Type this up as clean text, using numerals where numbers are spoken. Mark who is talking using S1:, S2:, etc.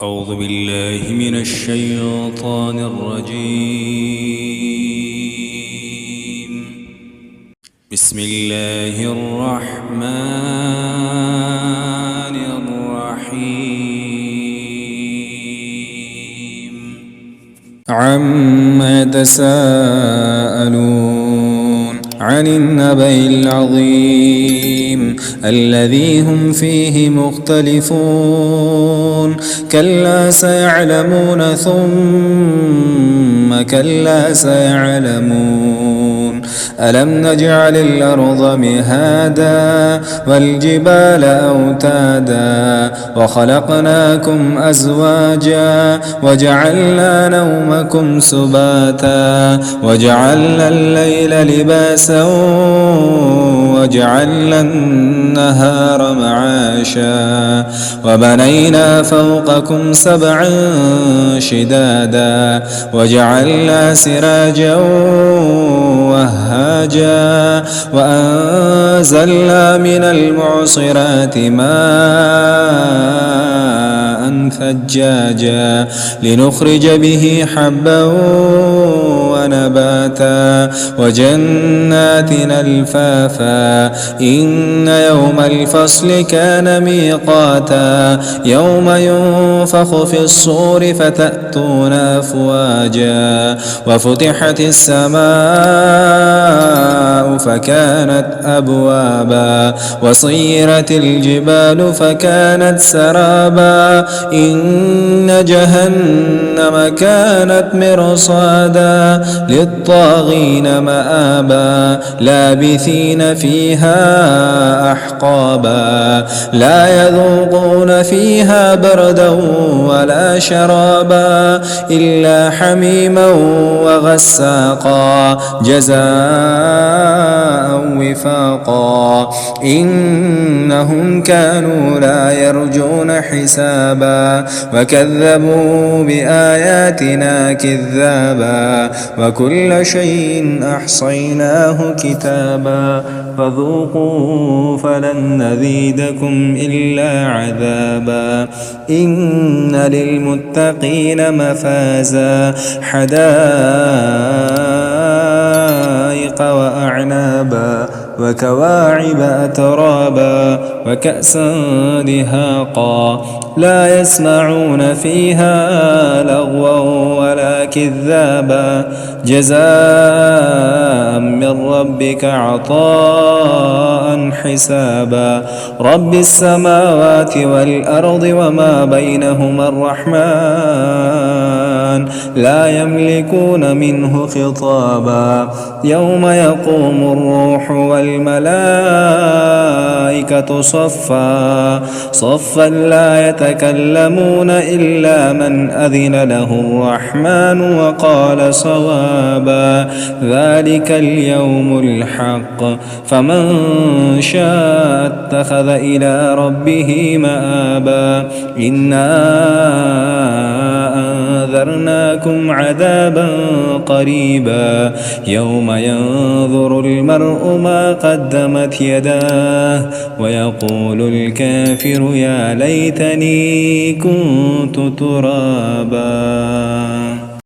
S1: أعوذ بالله من الشيطان الرجيم. بسم الله الرحمن الرحيم. عما يتساءلون عن النبأ العظيم الذي هم فيه مختلفون. كلا سيعلمون ثم كلا سيعلمون. ألم نجعل الأرض مهادا والجبال أوتادا وخلقناكم أزواجا وجعلنا نومكم سباتا وجعلنا الليل لباسا وجعلنا النهار معاشا وبنينا فوقكم سبعا شدادا وجعلنا سراجا وهاجا وأنزلنا من المعصرات ماء ثجاجا لنخرج به حبا ونباتا وجنات ألفافا. إن يوم الفصل كان ميقاتا يوم ينفخ في الصور فتأتون أفواجا وفتحت السماء فكانت أبوابا وصيرت الجبال فكانت سرابا. إن جهنم كانت مرصادا للطاغين مآبا لابثين فيها أحقابا لا يذوقون فيها بردا ولا شرابا إلا حميما وغساقا جزاء وفاقا. إنهم كانوا لا يرجون حسابا وكذبوا بآياتنا كذابا وكل شيء أحصيناه كتابا فذوقوا فلن نزيدكم إلا عذابا. إن للمتقين مفازا حدائق وأعنابا وكواعب أترابا وكأسا دهاقا لا يسمعون فيها لغوا ولا كذابا جزاء من ربك عطاء حسابا. رب السماوات والأرض وما بينهما الرحمن لا يملكون منه خطابا. يوم يقوم الروح والملائكة صفا صفا لا يتكلمون إلا من أذن له الرحمن وقال صوابا. ذلك اليوم الحق فمن شاء اتخذ إلى ربه مآبا. إنا أنذرناكم عذابا قريبا يوم ينظر المرء ما قدمت يداه ويقول الكافر يا ليتني كنت ترابا.